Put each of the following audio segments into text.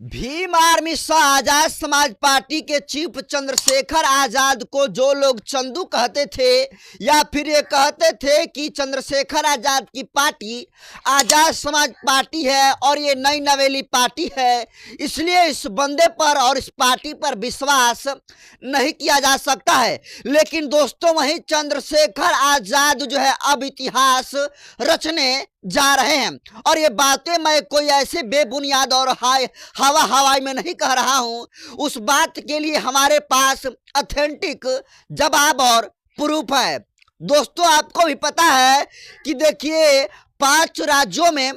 Bhim army Shah Azad Samaj party के chief Chandrashekhar Azad को जो लोग चंदू कहते थे या फिर ये कहते थे कि चंद्रशेखर आजाद की पार्टी आजाद समाज पार्टी है और ये नई नवेली पार्टी है, इसलिए इस बंदे पर और इस पार्टी पर विश्वास नहीं किया जा सकता है। लेकिन दोस्तों वहीं चंद्रशेखर आजाद जो है अब इतिहास रचने जा रहे हैं और ये बातें मैं कोई ऐसे बेबुनियाद और हवा हवाई में नहीं कह रहा हूं। उस बात के लिए हमारे पास ऑथेंटिक जवाब और प्रूफ है। दोस्तों आपको भी पता है कि देखिए 5 राज्यों में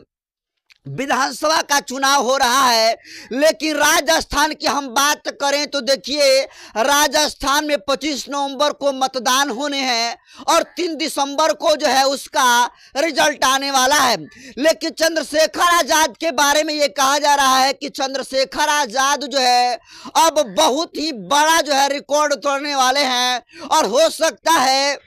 विधानसभा का चुनाव हो रहा है, लेकिन राजस्थान की हम बात करें तो देखिए राजस्थान में 25 नवंबर को मतदान होने हैं और 3 दिसंबर को जो है उसका रिजल्ट आने वाला है। लेकिन चंद्रशेखर आजाद के बारे में ये कहा जा रहा है कि चंद्रशेखर आजाद जो है अब बहुत ही बड़ा जो है रिकॉर्ड तोड़ने वाले हैं और हो सकता है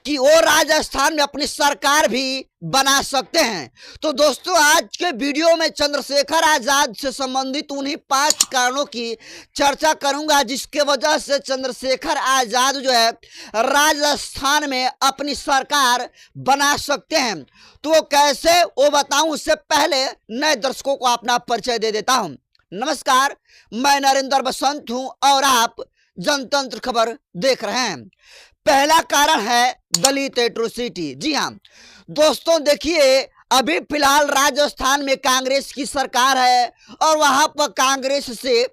कि वो राजस्थान में अपनी सरकार भी बना सकते हैं। तो दोस्तों आज के वीडियो में चंद्रशेखर आजाद से संबंधित उन्हीं 5 कारणों की चर्चा करूंगा जिसके वजह से चंद्रशेखर आजाद जो है राजस्थान में अपनी सरकार बना सकते हैं। तो वो कैसे वो बताऊं, उससे पहले नए दर्शकों को अपना परिचय दे देता हूं। नमस्कार, मैं नरेंद्र बसंत हूं और आप जनतंत्र खबर देख रहे हैं। पहला कारण है दलित एट्रोसिटी। जी हाँ दोस्तों, देखिए अभी फिलहाल राजस्थान में कांग्रेस की सरकार है और वहां पर कांग्रेस से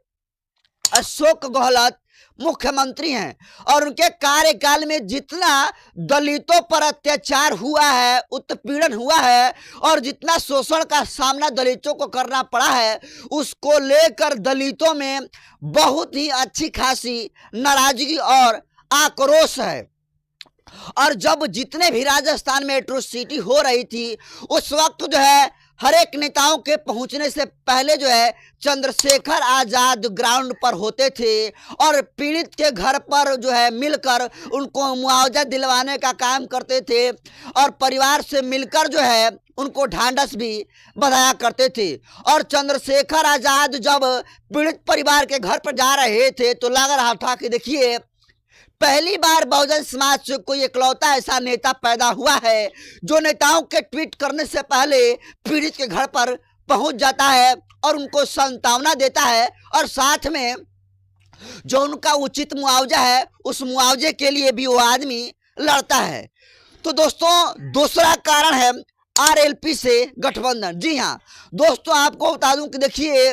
अशोक गहलोत मुख्यमंत्री हैं और उनके कार्यकाल में जितना दलितों पर अत्याचार हुआ है, उत्पीड़न हुआ है और जितना शोषण का सामना दलितों को करना पड़ा है, उसको लेकर दलितों में बहुत ही अच्छी खासी नाराजगी और आक्रोश है। और जब जितने भी राजस्थान में एट्रोसिटी हो रही थी उस वक्त जो है हर एक नेताओं के पहुंचने से पहले जो है चंद्रशेखर आजाद ग्राउंड पर होते थे और पीड़ित के घर पर जो है मिलकर उनको मुआवजा दिलवाने का काम करते थे और परिवार से मिलकर जो है उनको ढांढस भी बधाया करते थे। और चंद्रशेखर आजाद जब पीड़ित परिवार के घर पर जा रहे थे तो लग रहा था कि देखिए पहली बार बहुजन समाज से कोई इकलौता ऐसा नेता पैदा हुआ है जो नेताओं के ट्वीट करने से पहले पीड़ित के घर पर पहुंच जाता है और उनको सांत्वना देता है और साथ में जो उनका उचित मुआवजा है उस मुआवजे के लिए भी वो आदमी लड़ता है। तो दोस्तों दूसरा कारण है आरएलपी से गठबंधन। जी हाँ दोस्तों, आपको बता दूं कि देखिए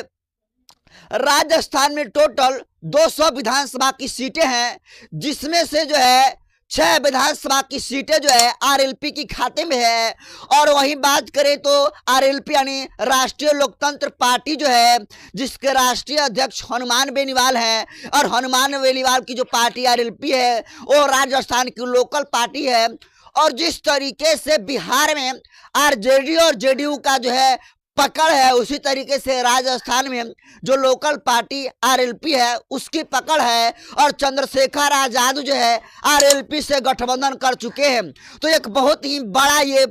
राजस्थान में टोटल 200 विधानसभा की सीटें हैं, जिसमें से जो है 6 विधानसभा की सीटें जो है आरएलपी की खाते में है। और वहीं बात करें तो आरएलपी यानी राष्ट्रीय लोकतंत्र पार्टी जो है जिसके राष्ट्रीय अध्यक्ष हनुमान बेनीवाल हैं और हनुमान बेनीवाल की जो पार्टी आरएलपी है वो राजस्थान की लोकल पार्टी है। और जिस तरीके से बिहार में आरजेडी और जेडीयू का जो है पकड़ है उसी तरीके से राजस्थान में जो लोकल पार्टी आरएलपी है उसकी पकड़ है और चंद्रशेखर आजाद जो है आरएलपी से गठबंधन कर चुके हैं। तो एक बहुत ही बड़ा ये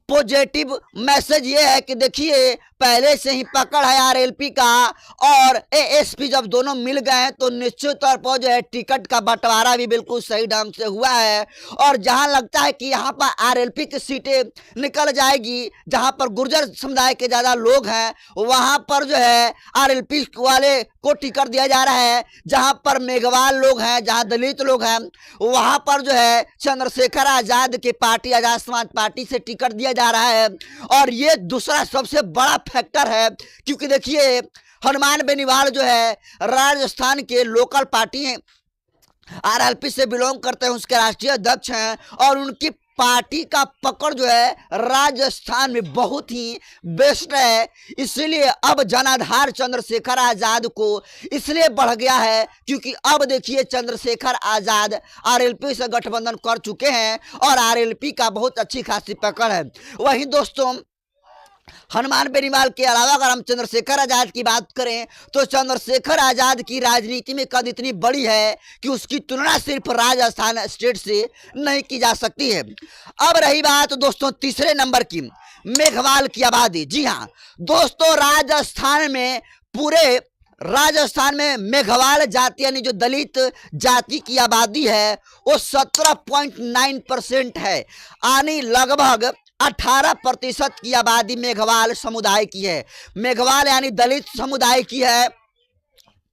पॉजिटिव मैसेज ये है कि देखिए पहले से ही पकड़ है आरएलपी का और एएसपी जब दोनों मिल गए हैं तो निश्चित तौर पर जो है टिकट का बंटवारा भी बिल्कुल सही ढंग से हुआ है। और जहां लगता है कि यहां पर आरएलपी की सीटें निकल जाएगी, जहां पर गुर्जर समुदाय के ज्यादा लोग हैं वहां पर जो है आरएलपी वाले को टिकट दिया जा रहा है। जहां पर मेघवाल लोग हैं, जहां दलित लोग हैं, वहां पर जो है चंद्रशेखर आजाद की पार्टी आजाद समाज पार्टी से टिकट दिया जा रहा है। और ये दूसरा सबसे बड़ा फैक्टर है क्योंकि देखिए हनुमान बेनीवाल जो है राजस्थान के लोकल पार्टी है आरएलपी से बिलोंग करते हैं, उसके राष्ट्रीय अध्यक्ष हैं और उनकी पार्टी का पकड़ जो है राजस्थान में बहुत ही बेस्ट है। इसलिए अब जनाधार चंद्रशेखर आजाद को इसलिए बढ़ गया है क्योंकि अब देखिए चंद्रशेखर आजाद आरएलपी से गठबंधन कर चुके हैं और आरएलपी का बहुत अच्छी खासी पकड़ है। वहीं दोस्तों हनुमान बेनीवाल के अलावा अगर हम चंद्रशेखर आजाद की बात करें तो चंद्रशेखर आजाद की राजनीति में कद इतनी बड़ी है कि उसकी तुलना सिर्फ राजस्थान स्टेट से नहीं की जा सकती है। अब रही बात दोस्तों तीसरे नंबर की, मेघवाल की आबादी। जी हाँ दोस्तों, राजस्थान में मेघवाल जाति यानी जो दलित जाति की आबादी है वो 17.9% है, यानी लगभग 18% की आबादी मेघवाल समुदाय की है। मेघवाल यानी दलित समुदाय की है।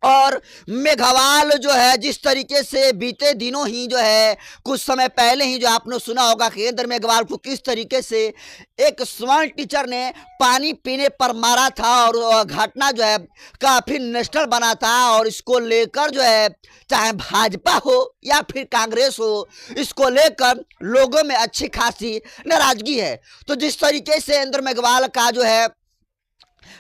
और मेघवाल जो है जिस तरीके से बीते दिनों ही जो है कुछ समय पहले ही जो आपने सुना होगा केंद्र मेघवाल को किस तरीके से एक स्वर्ण टीचर ने पानी पीने पर मारा था, और घटना जो है काफी नेशनल बना था। और इसको लेकर जो है चाहे भाजपा हो या फिर कांग्रेस हो, इसको लेकर लोगों में अच्छी खासी नाराजगी है। तो जिस तरीके से इंद्र मेघवाल का जो है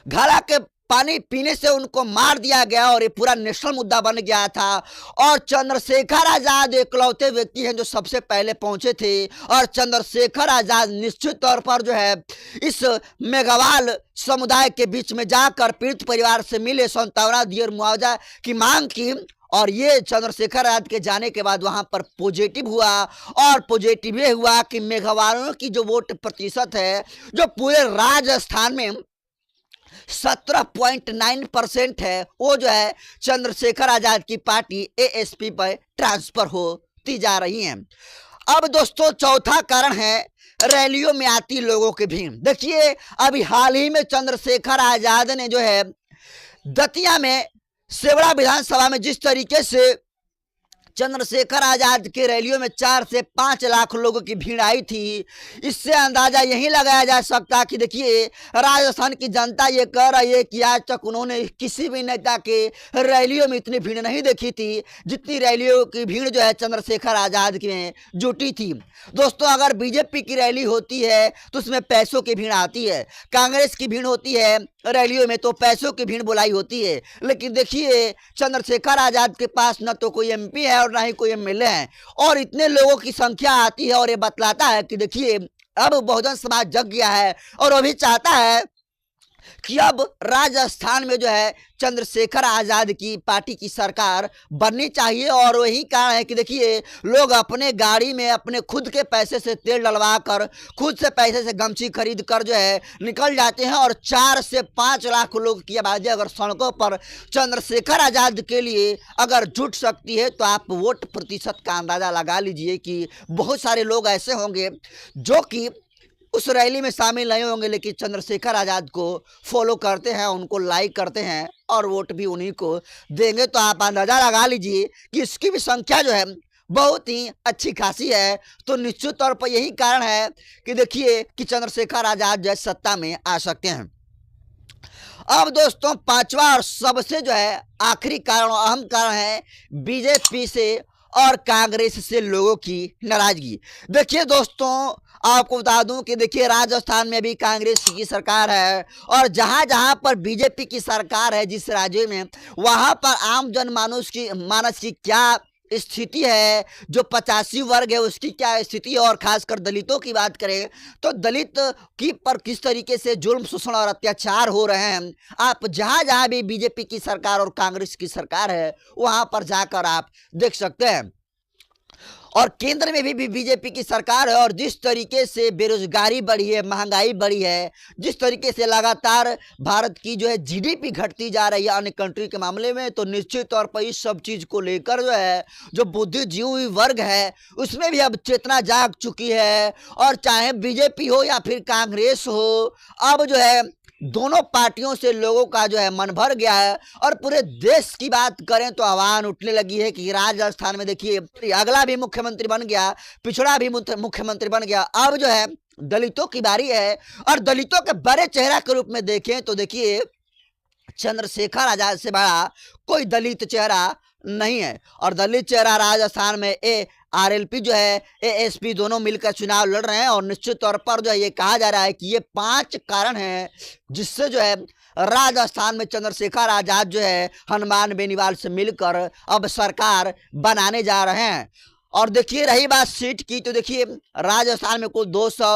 घड़ा के पानी पीने से उनको मार दिया गया और ये पूरा नेशनल मुद्दा बन गया था। और चंद्रशेखर आजाद इकलौते व्यक्ति हैं जो सबसे पहले पहुंचे थे, और चंद्रशेखर आजाद निश्चित तौर पर जो है इस मेघवाल समुदाय के बीच में जाकर पीड़ित परिवार से मिले, सांत्वना दी और मुआवजा की मांग की। और ये चंद्रशेखर आजाद के जाने के बाद वहां पर पॉजिटिव हुआ, और पॉजिटिव ये हुआ कि मेघवालों की जो वोट प्रतिशत है जो पूरे राजस्थान में 17.9% है, वो जो है चंद्रशेखर आजाद की पार्टी एएसपी पर ट्रांसफर होती जा रही है। अब दोस्तों चौथा कारण है रैलियों में आती लोगों की भीड़। देखिए अभी हाल ही में चंद्रशेखर आजाद ने जो है दतिया में सेवड़ा विधानसभा में जिस तरीके से चंद्रशेखर आजाद की रैलियों में 4 से 5 लाख लोगों की भीड़ आई थी, इससे अंदाजा यही लगाया जा सकता कि देखिए राजस्थान की जनता ये कह रही है कि आज तक उन्होंने किसी भी नेता के रैलियों में इतनी भीड़ नहीं देखी थी जितनी रैलियों की भीड़ जो है चंद्रशेखर आजाद की में जुटी थी। दोस्तों अगर बीजेपी की रैली होती है तो उसमें पैसों की भीड़ आती है, कांग्रेस की भीड़ होती है रैलियों में तो पैसों की भीड़ बुलाई होती है। लेकिन देखिए चंद्रशेखर आजाद के पास न तो कोई एमपी है और ना ही कोई एमएलए है, और इतने लोगों की संख्या आती है और ये बतलाता है कि देखिए अब बहुजन समाज जग गया है और वो भी चाहता है कि अब राजस्थान में जो है चंद्रशेखर आजाद की पार्टी की सरकार बननी चाहिए। और वही कारण है कि देखिए लोग अपने गाड़ी में अपने खुद के पैसे से तेल डलवा कर, खुद से पैसे से गमछी खरीद कर जो है निकल जाते हैं। और 4 से 5 लाख लोग की आबादी अगर सड़कों पर चंद्रशेखर आजाद के लिए अगर जुट सकती है तो आप वोट प्रतिशत का अंदाजा लगा लीजिए कि बहुत सारे लोग ऐसे होंगे जो कि उस रैली में शामिल नहीं होंगे लेकिन चंद्रशेखर आजाद को फॉलो करते हैं, उनको लाइक करते हैं और वोट भी उन्हीं को देंगे। तो आप अंदाजा लगा लीजिए कि इसकी भी संख्या जो है बहुत ही अच्छी खासी है। तो निश्चित तौर पर यही कारण है कि देखिए कि चंद्रशेखर आजाद जो है सत्ता में आ सकते हैं। अब दोस्तों पांचवा और सबसे जो है आखिरी कारण और अहम कारण है बीजेपी से और कांग्रेस से लोगों की नाराजगी। देखिए दोस्तों आपको बता दूं कि देखिए राजस्थान में भी कांग्रेस की सरकार है, और जहां जहां पर बीजेपी की सरकार है जिस राज्य में, वहां पर आम जनमानस की क्या स्थिति है, जो 85 वर्ग है उसकी क्या स्थिति है। और खासकर दलितों की बात करें तो दलित की पर किस तरीके से जुल्म शोषण और अत्याचार हो रहे हैं, आप जहां जहां भी बीजेपी की सरकार और कांग्रेस की सरकार है वहां पर जाकर आप देख सकते हैं। और केंद्र में भी बीजेपी की सरकार है, और जिस तरीके से बेरोजगारी बढ़ी है, महंगाई बढ़ी है, जिस तरीके से लगातार भारत की जो है जीडीपी घटती जा रही है अन्य कंट्री के मामले में, तो निश्चित तौर पर इस सब चीज को लेकर जो है जो बुद्धिजीवी वर्ग है उसमें भी अब चेतना जाग चुकी है। और चाहे बीजेपी हो या फिर कांग्रेस हो, अब जो है दोनों पार्टियों से लोगों का जो है मन भर गया है। और पूरे देश की बात करें तो आह्वान उठने लगी है कि राजस्थान में देखिए अगला भी मुख्यमंत्री बन गया, पिछड़ा भी मुख्यमंत्री बन गया, अब जो है दलितों की बारी है। और दलितों के बड़े चेहरा के रूप में देखें तो देखिए चंद्रशेखर आजाद से बड़ा कोई दलित चेहरा नहीं है। और दलित चेहरा राजस्थान में आरएलपी जो है एएसपी दोनों मिलकर चुनाव लड़ रहे हैं। और निश्चित तौर पर जो है ये कहा जा रहा है कि ये 5 कारण हैं जिससे जो है राजस्थान में चंद्रशेखर आजाद जो है हनुमान बेनीवाल से मिलकर अब सरकार बनाने जा रहे हैं। और देखिए रही बात सीट की तो देखिए राजस्थान में कुल 200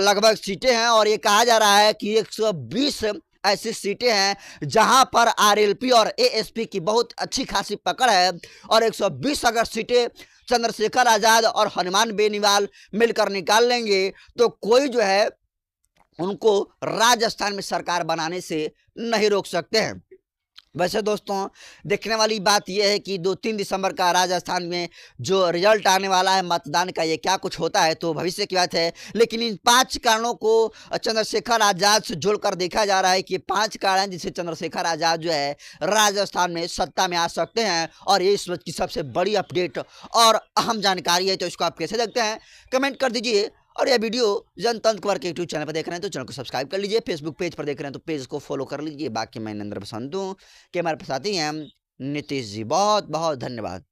लगभग सीटें हैं, और ये कहा जा रहा है कि 120 ऐसी सीटें हैं जहां पर आरएलपी और एएसपी की बहुत अच्छी खासी पकड़ है। और 120 अगर सीटें चंद्रशेखर आजाद और हनुमान बेनीवाल मिलकर निकाल लेंगे तो कोई जो है उनको राजस्थान में सरकार बनाने से नहीं रोक सकते हैं। वैसे दोस्तों देखने वाली बात यह है कि 2-3 दिसंबर का राजस्थान में जो रिजल्ट आने वाला है मतदान का, ये क्या कुछ होता है तो भविष्य की बात है। लेकिन इन 5 कारणों को चंद्रशेखर आजाद से जोड़कर देखा जा रहा है कि 5 कारण हैं जिससे चंद्रशेखर आजाद जो है राजस्थान में सत्ता में आ सकते हैं। और ये इस वक्त की सबसे बड़ी अपडेट और अहम जानकारी है, तो इसको आप कैसे देखते हैं कमेंट कर दीजिए। और यह वीडियो जनतंत्र खबर के यूट्यूब चैनल पर देख रहे हैं तो चैनल को सब्सक्राइब कर लीजिए, फेसबुक पेज पर देख रहे हैं तो पेज को फॉलो कर लीजिए। बाकी मैं नरेंद्र बसंत हूँ, कि हमारे साथी हैं नीतीश जी। बहुत बहुत धन्यवाद।